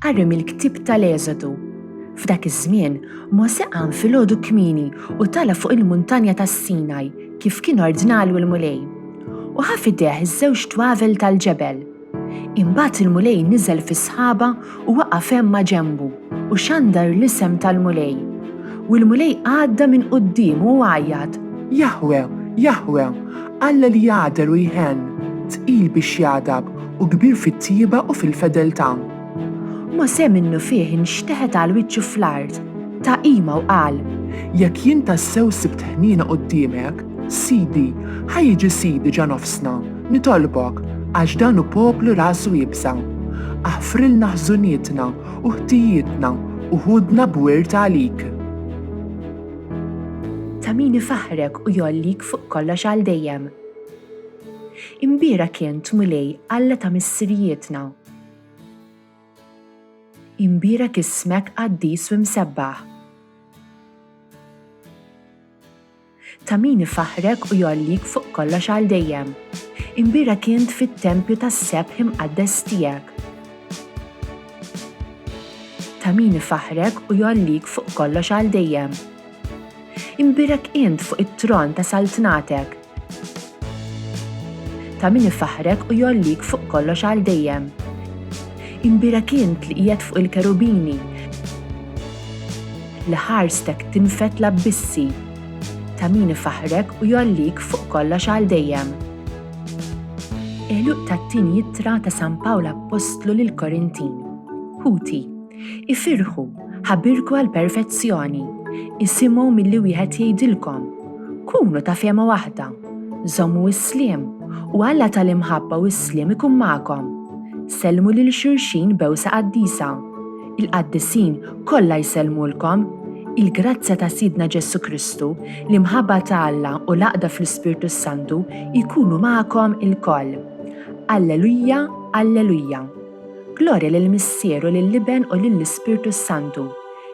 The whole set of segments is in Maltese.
Qari mill-Ktieb tal-Eżodu. F'dak iż-żmien Mosè qam filgħodu kmieni u tala fuq il-muntanja tas-Sinaj kif kien ordnalu l-mulej. U ħa f'idejh iż-żewġ twavel tal-ġebel. Imbagħad il-mulej niżel fis-sħaba u waqaf hemm ma' ġenbu u xandar l-isem tal-mulej. U l-mulej għadda minn quddiem u għajjad: Jahwe, Jahwe, Alla li jgħadel u jħenn, tqil biex jgħadab u kbir fit-tieба u fil-fedeltà. Mosè minnu fih inxteħet għal wiċċu fl-art, ta' qima u qal: Jekk jien tassew sibt ħnina quddiemek, Sidi, ħajjiġi Sidi ġa nofsna, nitolbok, għax dan hu poplu rasu jibsa. Aħfrilna ħżunietna u ħtijietna u ħudna b'wirt għalik. Ta' min ifaħrek u jollik fuq kollox għal dejjem. Imbira kien mulej Alla ta' missirijietna. Imbira kismek qaddis u msebbaħ. Ta' min ifaħrek u jollik fuq kollox għal dejjem. Imbira kient fit-tempju tas-sebħ imqaddes tiegħek. Ta' min ifaħrek u jollik fuq kollox għal dejjem. Imbirek int fuq it-tron ta' saltnatek. Ta' min ifaħrek u jollik fuq kollox għal dejjem. Imbirek int li qiegħed fuq il-kerubini. Li ħarstek tinfet l-abbissi. Ta' min ifaħrek u jollik fuq kollox għal dejjem. Eluq tat-tieni jittra ta' San Pawla Apostlu lil Korintin. Ħuti, ifirħu, ħabbirku għal perfezzjoni. Isimgħu milli wieħed jgħidilkom. Kunu ta' fehma waħda, żommu s-sliem u Alla tal-imħabba u s-sliem ikun magħkom. Sellmu lil xulxin bewsa qaddisa. Il-qaddisin kollha jsellmulkom. Il-grazzja ta' Sidna Ġesu Kristu, l-imħabba ta' Alla u l-għaqda fl-Ispirtu Santu jkunu magħkom ilkoll. Alleluja, Alleluja. Glorja lill-Missieru lill-Liben u lill-Ispirtu Santu,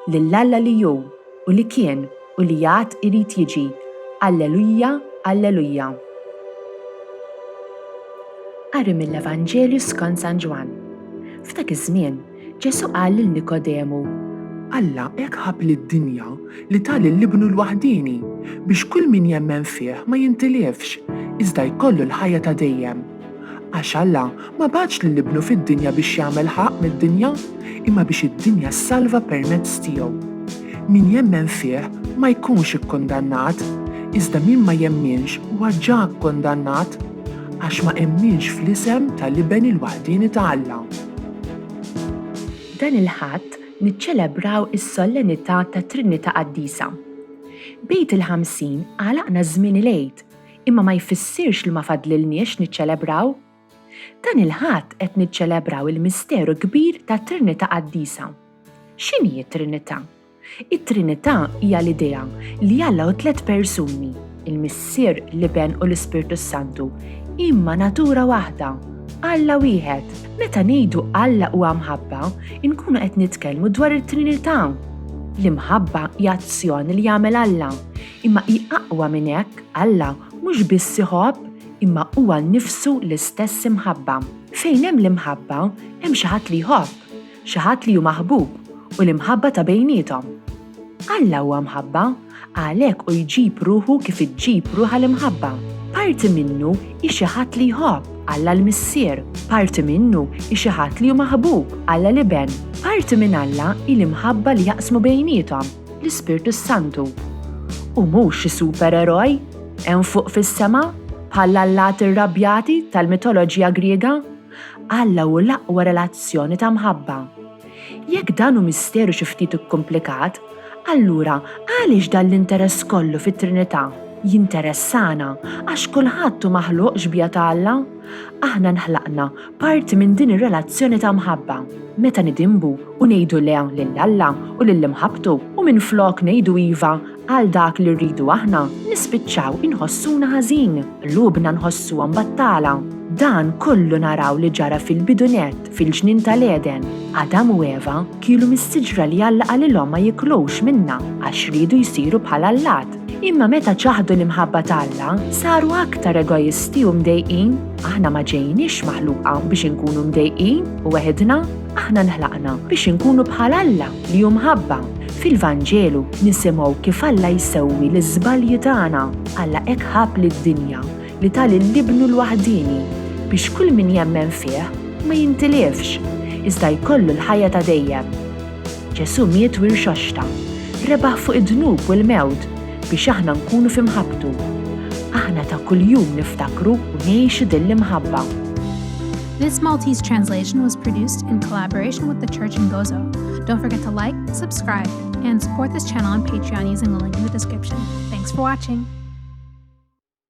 lill-Alla li hu u li kien u li jgħat irid jiġi. Alleluja, Alleluja. Qari mill-Evanġelju skont San Ġwan. F'dak iż-żmien Ġesu qal lil Nikodemu: Alla hekk ħab lid-dinja li tali l-ibnu l-waħdini biex kull min jemmen fih ma jintilefx, iżda jkollu l-ħajja ta' dejjem. Għax Alla ma bagħatx lill-ibnu fid-dinja biex jagħmel ħaq mid-dinja, imma biex id-dinja ssalva permezz tiegħu. Min jemmen fih ma jkunx ikkondannat, iżda min ma jemminx huwa ġa kkondannat għax ma emminx fl-isem tal-iben il-waħdini ta' Alla. Dan il-ħadd niċċelebraw is-sollenità ta' Trinità Qaddisa. Bejt il-50 għalaqna żmien il-għid, imma ma jfissirx li ma fadlilniex niċċelebraw. Dan il-ħadd qed niċċelebraw il-misteru kbir ta' Trinità Qaddisa. X'inhi t-Trinità? It-Trinità hija l-idea li Alla hu 3 persuni, il-Missier, l-Iben u l-Ispirtu Santu, imma natura waħda, Alla wieħed. Meta ngħidu Alla huwa mħabba, inkunu qed nitkellmu dwar it-Trinità. L-imħabba hija azzjoni li jagħmel Alla, imma hi aqwa minn hekk. Alla mhux biss iħobb, imma huwa nnifsu l-istess imħabba. Fejn hemm l-imħabba, hemm xi ħadd li jħobb, xi ħadd li hu maħbub u l-imħabba ta' bejniethom. Alla huwa mħabba, għalhekk u jġib ruħu kif iġġib ruħha l-imħabba. Parti minnu hi xi ħadd li jħobb, Alla l-Missier. Parti minnu hi xi ħadd li hu maħbub, Alla l-Iben. Parti minn Alla hi l-imħabba li jaqsmu bejniethom, l-Ispirtu Santu. U mhux xi supereroj hemm fuq fis-sema bħal allati rrabjati tal-mitoloġija Griega. Alla hu l-aqwa relazzjoni ta' mħabba. Jekk dan hu misteru xi ftit ikkomplikat, allura għaliex dan l-interess kollu fit-Trinità jinteressana għax kulħadd hu maħluq xbija ta' Alla? Aħna nħlaqna parti minn din ir-relazzjoni ta' mħabba. Meta nidimbu u ngħidu le lill-Alla u lill-imħabtu u minflok ngħidu iva għal dak li rridu aħna, nispiċċaw inħossuna ħażin, lubna nħossuhom battala. Dan kollu naraw li ġara fil-bidunet, fil-ġnien tal-Eden. Adam u Eva kienu mistiġra li Alla qalilhom ma jiklux minna għax ridu jsiru bħala Allat. Imma meta ċaħdu l-imħabba ta' saru aktar egoisti u mdejqin. Aħna ma ġejniex maħluqa biex inkunu mdejqin u weħedna. Aħna nħlaqna biex inkunu bħal Alla li jumħabba. Fil-Vanġelu nisimgħu kif Alla jsewwi l-iżbalji tagħna. Alla hekk ħab lid-dinja li tal l-ibnu l-waħdini biex kull min jemmen fih ma jintilifx, iżda jkollu l-ħajja ta' dejjem. Ġesu miet wir xoxta, rebaħ fuq id-dnub u l-mewt biex aħna nkunu f'imħabbtu. Aħna ta' kuljum niftakru u ngħixu din l-imħabba. This Maltese translation was produced in collaboration with the church in Gozo. Don't forget to like, subscribe, and support this channel on Patreon using the link in the description. Thanks for watching.